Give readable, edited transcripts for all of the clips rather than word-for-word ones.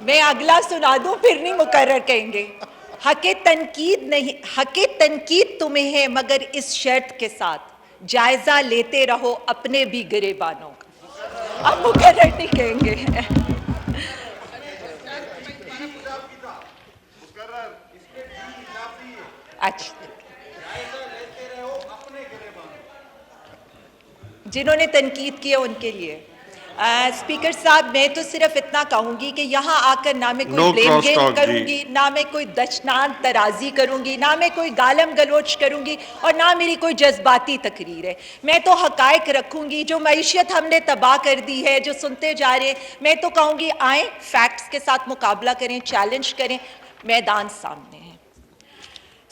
میں اگلا سنا دوں پھر نہیں مقرر کہیں گے. حق تنقید تمہیں ہے مگر اس شرط کے ساتھ جائزہ لیتے رہو اپنے بھی گریبانوں کا. اب مقرر نہیں کہیں گے. اچھا جنہوں نے تنقید کی ہے ان کے لیے. اسپیکر صاحب میں تو صرف اتنا کہوں گی کہ یہاں آ کر نہ میں کوئی بلیم گیم کروں گی، نہ میں کوئی دشنام ترازی کروں گی، نہ میں کوئی گالم گلوچ کروں گی، اور نہ میری کوئی جذباتی تقریر ہے. میں تو حقائق رکھوں گی. جو معیشت ہم نے تباہ کر دی ہے، جو سنتے جا رہے ہیں، میں تو کہوں گی آئیں فیکٹس کے ساتھ مقابلہ کریں، چیلنج کریں. میدان سامنے ہے.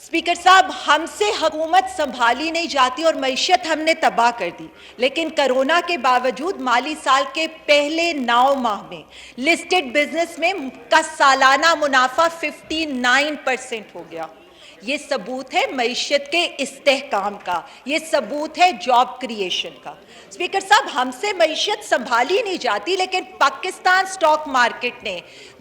اسپیکر صاحب ہم سے حکومت سنبھالی نہیں جاتی اور معیشت ہم نے تباہ کر دی، لیکن کرونا کے باوجود مالی سال کے پہلے 9 ماہ میں لسٹڈ بزنس میں کا سالانہ منافع 59% ہو گیا. یہ ثبوت ہے معیشت کے استحکام کا، یہ ثبوت ہے جاب کریشن کا. اسپیکر صاحب ہم سے معیشت سنبھالی نہیں جاتی، لیکن پاکستان سٹاک مارکیٹ نے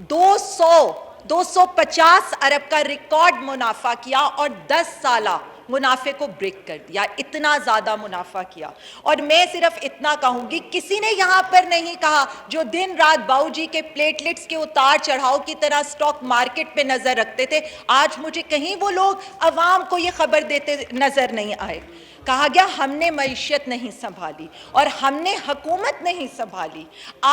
250 ارب کا ریکارڈ منافع کیا اور 10 سالہ منافع کو بریک کر دیا. اتنا زیادہ منافع کیا. اور میں صرف اتنا کہوں گی، کسی نے یہاں پر نہیں کہا جو دن رات باؤ جی کے پلیٹلٹس کے اتار چڑھاؤ کی طرح سٹاک مارکیٹ پہ نظر رکھتے تھے، آج مجھے کہیں وہ لوگ عوام کو یہ خبر دیتے نظر نہیں آئے. کہا گیا ہم نے معیشت نہیں سنبھالی اور ہم نے حکومت نہیں سنبھالی.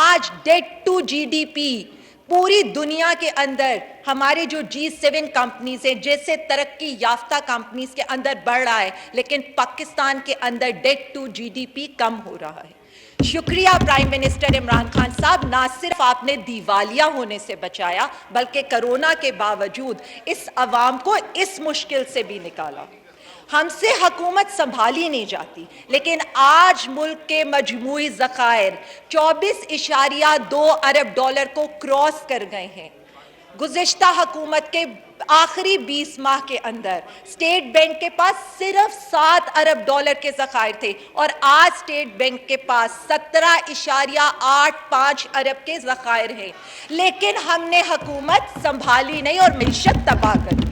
آج debt to G D P پوری دنیا کے اندر ہمارے جو G7 کمپنیز ہیں، جیسے ترقی یافتہ کمپنیز کے اندر بڑھ رہا ہے، لیکن پاکستان کے اندر debt to G D P کم ہو رہا ہے. شکریہ پرائم منسٹر عمران خان صاحب، نہ صرف آپ نے دیوالیہ ہونے سے بچایا بلکہ کرونا کے باوجود اس عوام کو اس مشکل سے بھی نکالا. ہم سے حکومت سنبھالی نہیں جاتی، لیکن آج ملک کے مجموعی ذخائر 24.2 ارب ڈالر کو کراس کر گئے ہیں. گزشتہ حکومت کے آخری 20 ماہ کے اندر اسٹیٹ بینک کے پاس صرف 7 ارب ڈالر کے ذخائر تھے، اور آج اسٹیٹ بینک کے پاس 17.85 ارب کے ذخائر ہیں. لیکن ہم نے حکومت سنبھالی نہیں اور معیشت تباہ کر دی.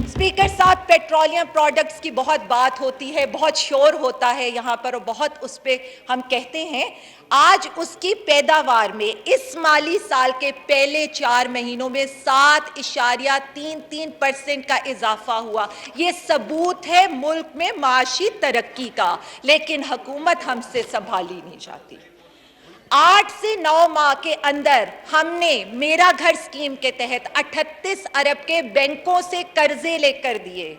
اسپیکر صاحب پیٹرولیم پروڈکٹس کی بہت بات ہوتی ہے، بہت شور ہوتا ہے یہاں پر، اور بہت اس پہ ہم کہتے ہیں. آج اس کی پیداوار میں اس مالی سال کے پہلے 4 مہینوں میں 7.33% کا اضافہ ہوا. یہ ثبوت ہے ملک میں معاشی ترقی کا، لیکن حکومت ہم سے سنبھالی نہیں جاتی. 8 سے 9 ماہ کے اندر ہم نے میرا گھر اسکیم کے تحت 38 ارب کے بینکوں سے قرضے لے کر دیے،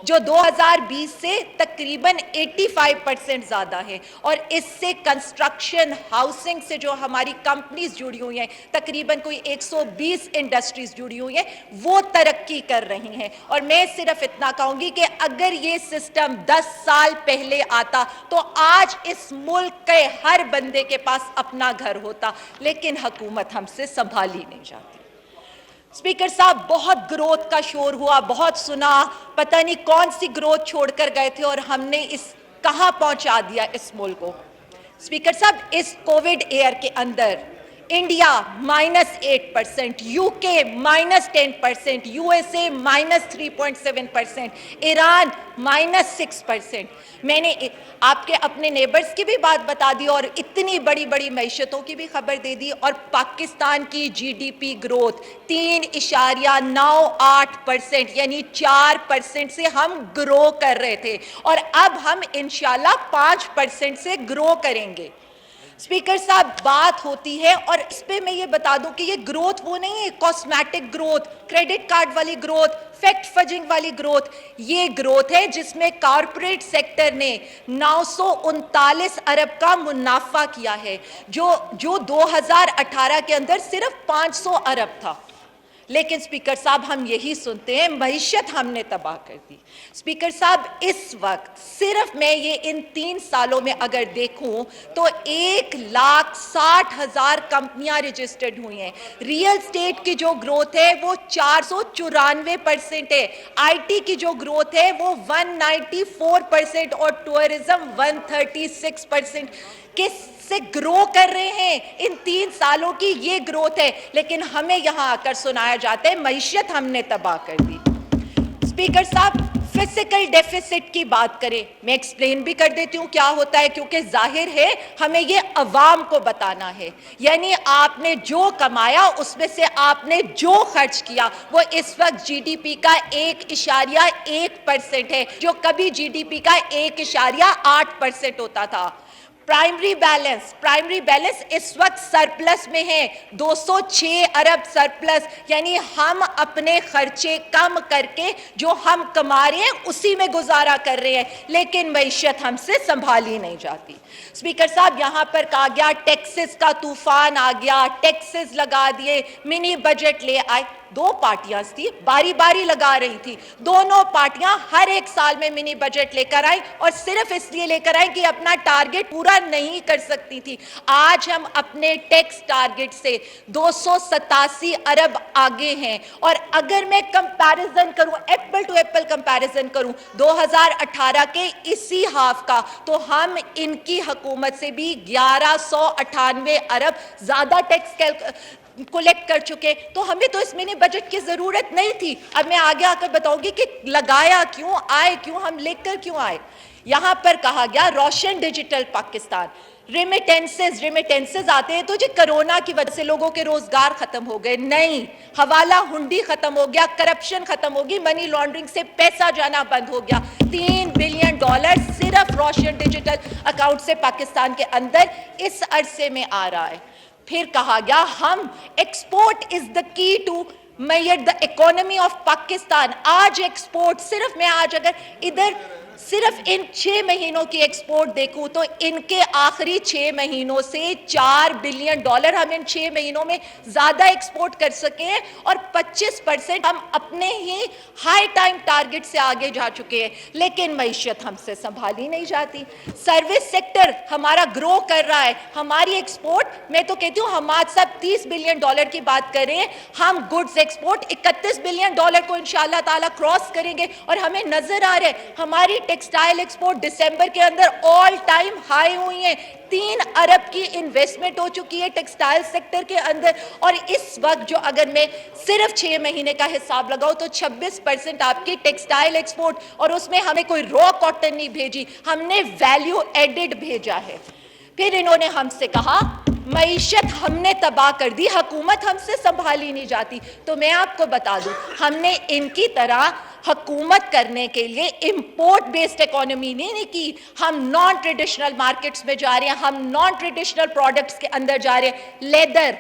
جو 2020 سے تقریباً 85% زیادہ ہے. اور اس سے کنسٹرکشن ہاؤسنگ سے جو ہماری کمپنیز جڑی ہوئی ہیں، تقریباً کوئی 120 انڈسٹریز جڑی ہوئی ہیں، وہ ترقی کر رہی ہیں. اور میں صرف اتنا کہوں گی کہ اگر یہ سسٹم 10 سال پہلے آتا تو آج اس ملک کے ہر بندے کے پاس اپنا گھر ہوتا، لیکن حکومت ہم سے سنبھالی نہیں جاتی. اسپیکر صاحب بہت گروتھ کا شور ہوا، بہت سنا، پتہ نہیں کون سی گروتھ چھوڑ کر گئے تھے اور ہم نے کہاں پہنچا دیا اس ملک کو. اسپیکر صاحب اس کووڈ ایئر کے اندر انڈیا -8%، یو کے -10%، یو ایس اے -3.7%، ایران -6%. میں نے آپ کے اپنے نیبرز کی بھی بات بتا دی اور اتنی بڑی بڑی معیشتوں کی بھی خبر دے دی، اور پاکستان کی جی ڈی پی گروتھ 3.98%، یعنی 4% سے ہم گرو کر رہے تھے، اور اب ہم انشاءاللہ 5% سے گرو کریں گے. اسپیکر صاحب بات ہوتی ہے، اور اس پہ میں یہ بتا دوں کہ یہ گروتھ وہ نہیں ہے کاسمیٹک گروتھ، کریڈٹ کارڈ والی گروتھ، فیکٹ فجنگ والی گروتھ. یہ گروتھ ہے جس میں کارپوریٹ سیکٹر نے 939 ارب کا منافع کیا ہے، جو 2018 کے اندر صرف 500 ارب تھا. لیکن اسپیکر صاحب ہم یہی سنتے ہیں معیشت ہم نے تباہ کر دی. اسپیکر صاحب اس وقت صرف میں یہ ان 3 سالوں میں اگر دیکھوں تو 1,60,000 کمپنیاں رجسٹرڈ ہوئی ہیں. ریئل اسٹیٹ کی جو گروتھ ہے وہ 494% ہے، آئی ٹی کی جو گروتھ ہے وہ 194%، اور ٹورزم 136%. کہ سے گرو کر رہے ہیں، ان 3 سالوں کی یہ گروتھ ہے، لیکن ہمیں یہاں آ کر سنایا جاتا ہے معیشت ہم نے تباہ کر دی۔ اسپیکر صاحب، فزیکل ڈیفیسٹ کی بات کریں، میں ایکسپلین بھی کر دیتی ہوں کیا ہوتا ہے، کیونکہ ظاہر ہے ہمیں یہ عوام کو بتانا ہے۔ یعنی آپ نے جو کمایا اس میں سے آپ نے جو خرچ کیا وہ اس وقت جی ڈی پی کا 1.1% ہے، جو کبھی جی ڈی پی کا 1.8% ہوتا تھا۔ پرائمری بیلنس اس وقت سرپلس میں ہے، 206 ارب سرپلس، یعنی ہم اپنے خرچے کم کر کے جو ہم کما رہے ہیں اسی میں گزارا کر رہے ہیں، لیکن معیشت ہم سے سنبھالی نہیں جاتی۔ اسپیکر صاحب، یہاں پر کہا گیا ٹیکسز کا طوفان آ گیا، ٹیکسز لگا دیے، منی بجٹ لے آئے۔ 2 پارٹیاں تھی، باری باری لگا رہی تھی، دونوں پارٹیاں ہر ایک سال میں منی بجٹ لے کر آئیں، اور صرف اس لیے لے کر آئیں کہ اپنا ٹارگٹ پورا نہیں کر سکتی تھی۔ آج ہم اپنے ٹیکس ٹارگٹ سے 287 ارب آگے ہیں، اور اگر میں کمپیریزن کروں، ایپل ٹو ایپل کمپیریزن کروں 2018 کے اسی ہاف کا، تو ہم ان کی حکومت سے بھی 1198 ارب زیادہ ٹیکس کولیکٹ کر چکے۔ تو ہمیں تو اس منی بجٹ کی ضرورت نہیں تھی۔ اب میں آگے آ کر بتاؤں گی کہ لگایا کیوں، آئے کیوں، ہم لے کر کیوں آئے۔ یہاں پر کہا گیا روشن ڈیجیٹل پاکستان، ریمیٹنسز آتے ہیں تو جی کرونا کی وجہ سے لوگوں کے روزگار ختم ہو گئے، نہیں، حوالہ ہنڈی ختم ہو گیا، کرپشن ختم ہوگی، منی لانڈرنگ سے پیسہ جانا بند ہو گیا۔ $3 بلین صرف روشن ڈیجیٹل اکاؤنٹ سے پاکستان کے اندر اس عرصے میں آ رہا ہے۔ پھر کہا گیا ہم export is the key to mayor the economy of Pakistan. آج ایکسپورٹ صرف، میں آج اگر ادھر صرف ان 6 مہینوں کی ایکسپورٹ دیکھوں تو ان کے آخری 6 مہینوں سے $4 بلین ہم ان 6 مہینوں میں زیادہ ایکسپورٹ کر سکے ہیں، اور 25% ہم اپنے ہی ہائی ٹائم ٹارگٹ سے آگے جا چکے ہیں، لیکن معیشت ہم سے سنبھالی نہیں جاتی۔ سروس سیکٹر ہمارا گرو کر رہا ہے، ہماری ایکسپورٹ، میں تو کہتی ہوں حماد صاحب $30 بلین کی بات کر رہے ہیں، ہم گڈز ایکسپورٹ $31 بلین کو انشاءاللہ تعالیٰ کراس کریں گے، اور ہمیں نظر آ رہا ہے ہماری ٹیکسٹائل ایکسپورٹ دسمبر کے اندر آل ٹائم ہائی ہوئی ہیں، 3 ارب کی انویسٹمنٹ ہو چکی ہے ٹیکسٹائل سیکٹر کے اندر، اور اس وقت جو اگر میں صرف 6 مہینے کا حساب لگاؤں تو 26% آپ کی ٹیکسٹائل ایکسپورٹ، اور اس میں ہمیں کوئی را کاٹن نہیں بھیجی، ہم نے ویلیو ایڈڈ بھیجا ہے۔ پھر انہوں نے ہم سے کہا معیشت ہم نے تباہ کر دی، حکومت ہم سے سنبھالی نہیں جاتی۔ تو میں آپ کو بتا دوں، ہم نے ان کی طرح حکومت کرنے کے لیے امپورٹ بیسڈ اکانومی نہیں کی، ہم نان ٹریڈیشنل مارکیٹس میں جا رہے ہیں، ہم نان ٹریڈیشنل پروڈکٹس کے اندر جا رہے ہیں۔ لیدر،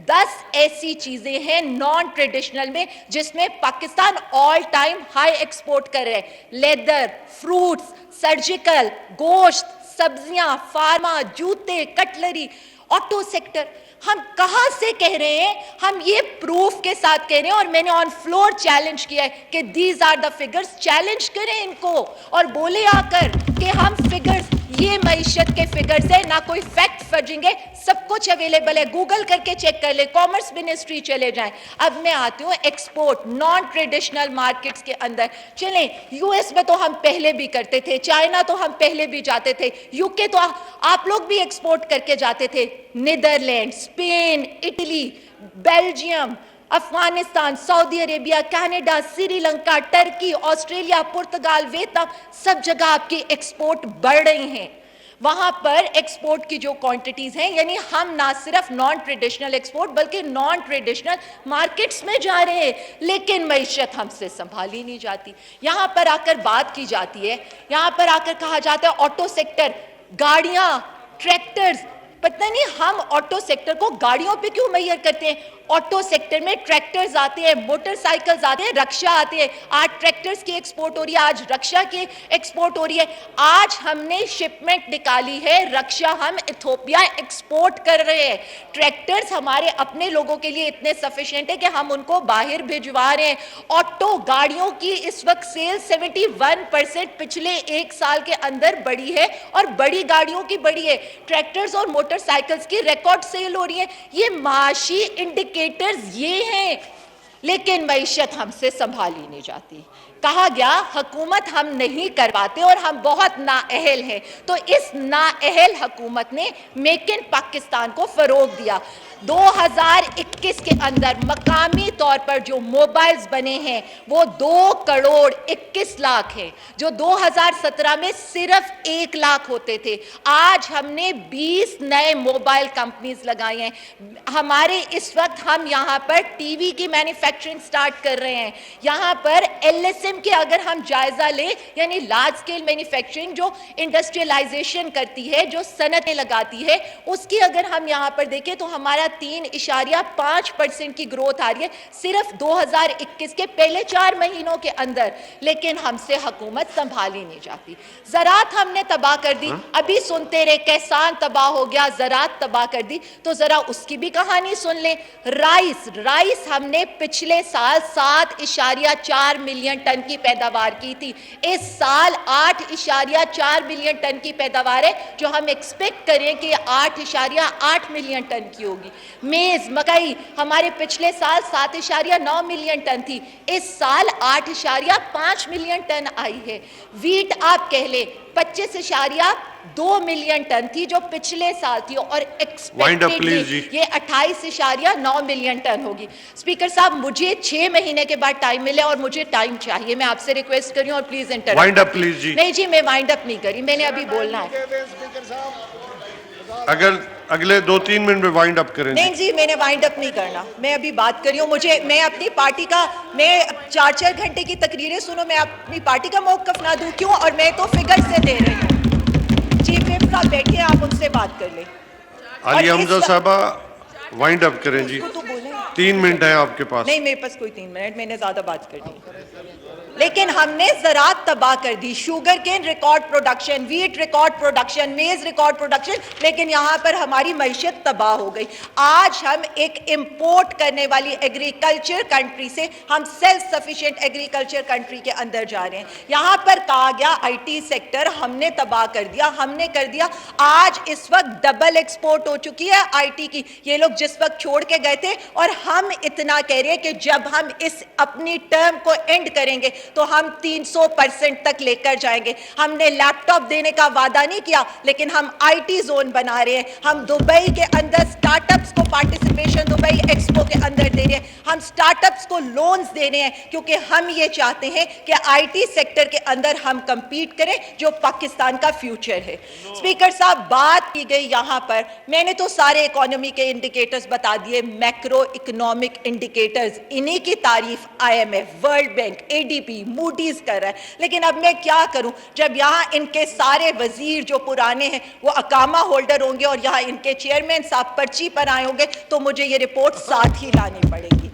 10 ایسی چیزیں ہیں نان ٹریڈیشنل میں جس میں Pakistan all time high export کر رہے ہیں، لیدر، فروٹس، سرجیکل، گوشت، سبزیاں، فارما، جوتے، کٹلری، آٹو سیکٹر۔ ہم کہاں سے کہہ رہے ہیں؟ ہم یہ پروف کے ساتھ کہہ رہے ہیں، اور میں نے آن فلور چیلنج کیا ہے کہ these are the figures, challenge کریں ان کو اور بولے آ کر کہ ہم فگرز، یہ معیشت کے فگرز ہیں، نہ کوئی فیکٹ فجنگ ہے، سب کچھ اویلیبل ہے، گوگل کر کے چیک کر لیں، کامرس منسٹری چلے جائیں۔ اب میں آتی ہوں ایکسپورٹ نان ٹریڈیشنل مارکیٹس کے اندر۔ چلیں، یو ایس میں تو ہم پہلے بھی کرتے تھے، چائنا تو ہم پہلے بھی جاتے تھے، یو کے تو آپ لوگ بھی ایکسپورٹ کر کے جاتے تھے، Netherland, Spain, Italy, Belgium, Afghanistan, Saudi Arabia, Canada, Sri Lanka, Turkey, Australia, Portugal, Vietnam, سب جگہ آپ کی ایکسپورٹ بڑھ رہی ہیں۔ وہاں پر ایکسپورٹ کی جو کوانٹیٹیز ہیں، یعنی ہم نہ صرف نان ٹریڈیشنل ایکسپورٹ بلکہ نان ٹریڈیشنل مارکیٹس میں جا رہے ہیں، لیکن معیشت ہم سے سنبھالی نہیں جاتی۔ یہاں پر آ کر بات کی جاتی ہے، یہاں پر آ کر کہا جاتا ہے آٹو سیکٹر، گاڑیاں، ٹریکٹرز، پتہ نہیں ہم آٹو سیکٹر کو گاڑیوں پہ کیوں میئر کرتے ہیں؟ آٹو سیکٹر میں ٹریکٹرز آتے ہیں، موٹر سائیکلز آتے ہیں، رکشہ آتے ہیں۔ آج ٹریکٹرز کی ایکسپورٹ ہو رہی ہے، آج رکشہ کی ایکسپورٹ ہو رہی ہے۔ آج ہم نے شپمنٹ نکالی ہے، رکشہ ہم ایتھوپیا ایکسپورٹ کر رہے ہیں۔ ٹریکٹرز ہمارے اپنے لوگوں کے لیے اتنے سفیشینٹ ہے کہ ہم ان کو باہر بھجوا رہے ہیں۔ آٹو گاڑیوں کی اس وقت سیل 71% پچھلے 1 سال کے اندر بڑھی ہے، اور بڑی گاڑیوں کی بڑھی ہے۔ ٹریکٹرز اور موٹر سائیکلز کی ریکارڈ سیل ہو رہی ہے۔ یہ معاشی انڈیکیٹرز یہ ہیں، لیکن معیشت ہم سے سنبھالی نہیں جاتی۔ کہا گیا حکومت ہم نہیں کرواتے اور ہم بہت نااہل ہیں، تو اس نااہل حکومت نے میک ان پاکستان کو فروغ دیا۔ 2021 کے اندر مقامی طور پر جو موبائلز بنے ہیں وہ 2,21,00,000 ہیں، جو 2017 میں صرف 1 لاکھ ہوتے تھے۔ آج ہم نے 20 نئے موبائل کمپنیز لگائی ہیں۔ ہمارے اس وقت ہم یہاں پر ٹی وی کی مینوفیکچرنگ سٹارٹ کر رہے ہیں۔ یہاں پر ایل ایس ایم کے اگر ہم جائزہ لیں، یعنی لارج اسکیل مینوفیکچرنگ جو انڈسٹریلائزیشن کرتی ہے، جو صنعتیں لگاتی ہے، اس کی اگر ہم یہاں پر دیکھیں تو ہمارا 3.5% کی گروتھ آ رہی ہے صرف 2021 کے پہلے 4 مہینوں کے اندر، لیکن ہم سے حکومت سنبھالی نہیں جاتی۔ زراعت ہم نے تباہ کر دی، ابھی سنتے رہے کسان تباہ ہو گیا، زراعت تباہ کر دی، تو ذرا اس کی بھی کہانی سن لیں۔ رائس ہم نے پچھلے سال 7.4 ملین ٹن کی پیداوار کی تھی، اس سال 8.4 ملین ٹن کی پیداوار ہے، جو ہم ایکسپیکٹ کریں کہ 8.8 ملین ٹن کی ہوگی۔ میز مکئی ہمارے پچھلے سال 7.9 ملین ٹن تھی، اس سال 8.5 ملین ٹن آئی ہے۔ ویٹ آپ کہہ لیں 25.2 ملین ٹن تھی جو پچھلے سال تھی، اور ایکسپیکٹڈلی یہ 28.9 ملین ٹن ہوگی۔ اسپیکر صاحب مجھے 6 مہینے کے بعد ٹائم ملے اور مجھے ٹائم چاہیے، میں آپ سے ریکویسٹ کر رہی ہوں اور پلیز انٹرپٹ نہیں جی، میں وائنڈ اپ نہیں کری، میں نے ابھی بولنا ہے۔ اگر اگلے 2-3 منٹ میں وائنڈ اپ کریں۔ نہیں جی، میں نے وائنڈ اپ نہیں کرنا، میں ابھی بات کر رہی ہوں۔ میں اپنی پارٹی کا 4 گھنٹے کی تقریریں سنوں، میں اپنی پارٹی کا موقف نہ دوں کیوں؟ اور میں تو فگر سے دے رہی ہوں۔ چیف وپ صاحب بیٹھے ہیں، آپ ان سے بات کر لیں۔ علی حمزہ صاحبہ وائنڈ اپ کریں جی، 3 منٹ ہیں آپ کے پاس۔ نہیں میرے پاس کوئی 3 منٹ، میں نے زیادہ بات کر دی۔ لیکن ہم نے زراعت تباہ کر دی، sugar cane record production, wheat record production, maize record production, لیکن یہاں پر ہماری معیشت تباہ ہو گئی۔ آج ہم ایک امپورٹ کرنے والی ایگریکلچر کنٹری سے ہم سیلف سفیشینٹ ایگریکلچر کنٹری کے اندر جا رہے ہیں۔ یہاں پر کہا گیا آئی ٹی سیکٹر ہم نے تباہ کر دیا، ہم نے کر دیا۔ آج اس وقت ڈبل ایکسپورٹ ہو چکی ہے آئی ٹی کی، یہ لوگ جس وقت چھوڑ کے گئے تھے، اور ہم اتنا کہہ رہے ہیں کہ جب ہم اس اپنی ٹرم کو اینڈ کریں گے تو ہم 300% تک لے کر جائیں گے۔ ہم نے لیپ ٹاپ دینے کا وعدہ نہیں کیا، لیکن ہم آئی ٹی زون بنا رہے ہیں۔ ہم دبئی کے اندر سٹارٹ اپس کو پارٹیسپیشن دبئی ایکسپو کے اندر دے رہے ہیں، ہم سٹارٹ اپس کو لونز دے رہے ہیں، کیونکہ ہم یہ چاہتے ہیں کہ آئی ٹی سیکٹر کے اندر ہم کمپیٹ کریں جو پاکستان کا فیوچر ہے۔ اسپیکر صاحب بات کی گئی یہاں پر، میں نے تو سارے اکانومی کے انڈیکیٹرز بتا دیے، میکرو اکنامک انڈیکیٹرز، انہی کی تعریف I M F, world bank, A D B, Moody's کر رہا ہے۔ لیکن اب میں کیا کروں جب یہاں ان کے سارے وزیر جو پرانے ہیں وہ اقامہ ہولڈر ہوں گے اور یہاں ان کے چیئرمین صاحب پرچی پر آئے ہوں گے، تو مجھے یہ رپورٹ ساتھ ہی لانی پڑے گی۔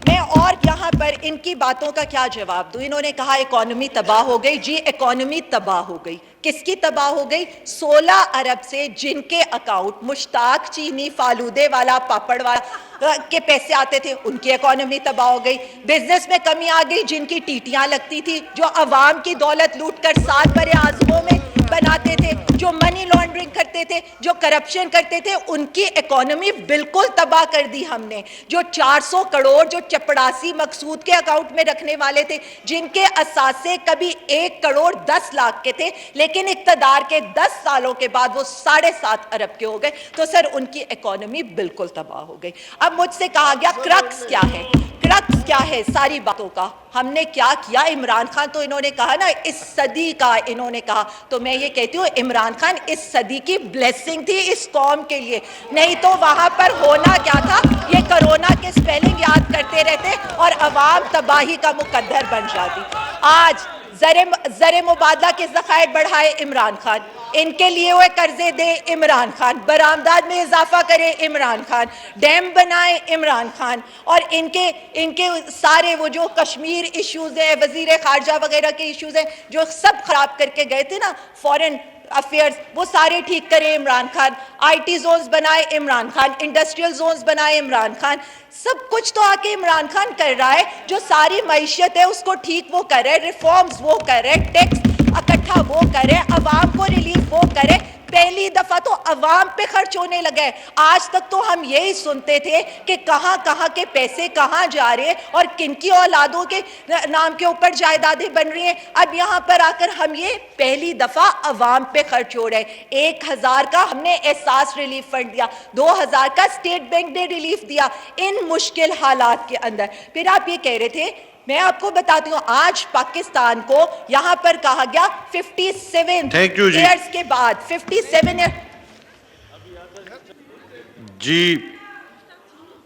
میں اور یہاں پر ان کی باتوں کا کیا جواب دوں؟ انہوں نے کہا اکانومی تباہ ہو گئی، جی اکانومی تباہ ہو گئی۔ کس کی تباہ ہو گئی؟ 16 ارب سے جن کے اکاؤنٹ مشتاق چینی، فالودے والا، پاپڑ والا کے پیسے آتے تھے، ان کی اکانومی تباہ ہو گئی۔ بزنس میں کمی آ گئی، جن کی ٹیٹیاں لگتی تھی، جو عوام کی دولت لوٹ کر 7 بڑے اعظموں میں بناتے تھے، جو منی لانڈرنگ کرتے تھے، جو کرپشن کرتے تھے، ان کی اکانومی بالکل تباہ کر دی ہم نے۔ جو 400 کروڑ جو چپڑاسی مقصود کے اکاؤنٹ میں رکھنے والے تھے، جن کے اثاثے کبھی 1 کروڑ 10 لاکھ کے تھے، لیکن اقتدار کے 10 سالوں کے بعد وہ 7.5 ارب کے ہو گئے، تو سر ان کی اکانومی بالکل تباہ ہو گئی۔ اب مجھ سے کہا گیا کرکس کیا ہے؟ کرکس کیا ہے ساری باتوں کا؟ ہم نے کیا کیا؟ عمران خان تو انہوں نے کہا نا اس صدی کا، انہوں نے کہا، تو میں یہ کہتی ہوں عمران خان اس صدی کی بلیسنگ تھی اس قوم کے لیے، نہیں تو وہاں پر ہونا کیا تھا؟ یہ کرونا کے سپیلنگ یاد کرتے رہتے اور عوام تباہی کا مقدر بن جاتی۔ آج زر مبادلہ کے ذخائر بڑھائے عمران خان، ان کے لیے ہوئے قرضے دے عمران خان، برآمدات میں اضافہ کرے عمران خان، ڈیم بنائے عمران خان، اور ان کے سارے وہ جو کشمیر ایشوز ہیں، وزیر خارجہ وغیرہ کے ایشوز ہیں جو سب خراب کر کے گئے تھے نا فورن افیئرز، وہ سارے ٹھیک کرے Imran Khan, I T zones بنائے عمران خان، انڈسٹریل زونز بنائے عمران خان، سب کچھ تو آ کے عمران خان کر رہا ہے۔ جو ساری معیشت ہے اس کو ٹھیک وہ کر رہے، ریفارمز وہ کر رہے، ٹیکس اکٹھا وہ کرے، عوام کو ریلیف وہ کرے، پہلی دفعہ تو عوام پہ خرچ ہونے لگا ہے. آج تک تو ہم یہی سنتے تھے کہ کہاں کہاں کے پیسے کہاں جا رہے ہیں اور کن کی اولادوں کے نام کے اوپر جائیدادیں بن رہی ہیں. اب یہاں پر آ کر ہم یہ پہلی دفعہ عوام پہ خرچ ہو رہے ہیں. 1000 کا ہم نے احساس ریلیف فنڈ دیا, 2000 کا اسٹیٹ بینک نے ریلیف دیا ان مشکل حالات کے اندر. پھر آپ یہ کہہ رہے تھے, میں آپ کو بتاتی ہوں, آج پاکستان کو یہاں پر کہا گیا 57 Thank you جی. ایئرز کے بعد 57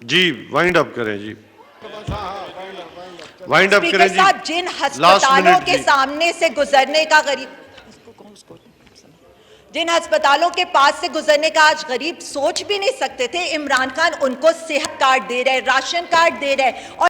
جی وائنڈ اپ کریں جی, وائنڈ اپ کریں اسپیکر جی. صاحب, جن Last ہسپتالوں minute کے جی. سامنے سے گزرنے کا جن ہسپتالوں کے پاس سے گزرنے کا آج غریب سوچ بھی نہیں سکتے تھے, عمران خان ان کو صحت کارڈ دے رہے, راشن کارڈ دے رہے, اور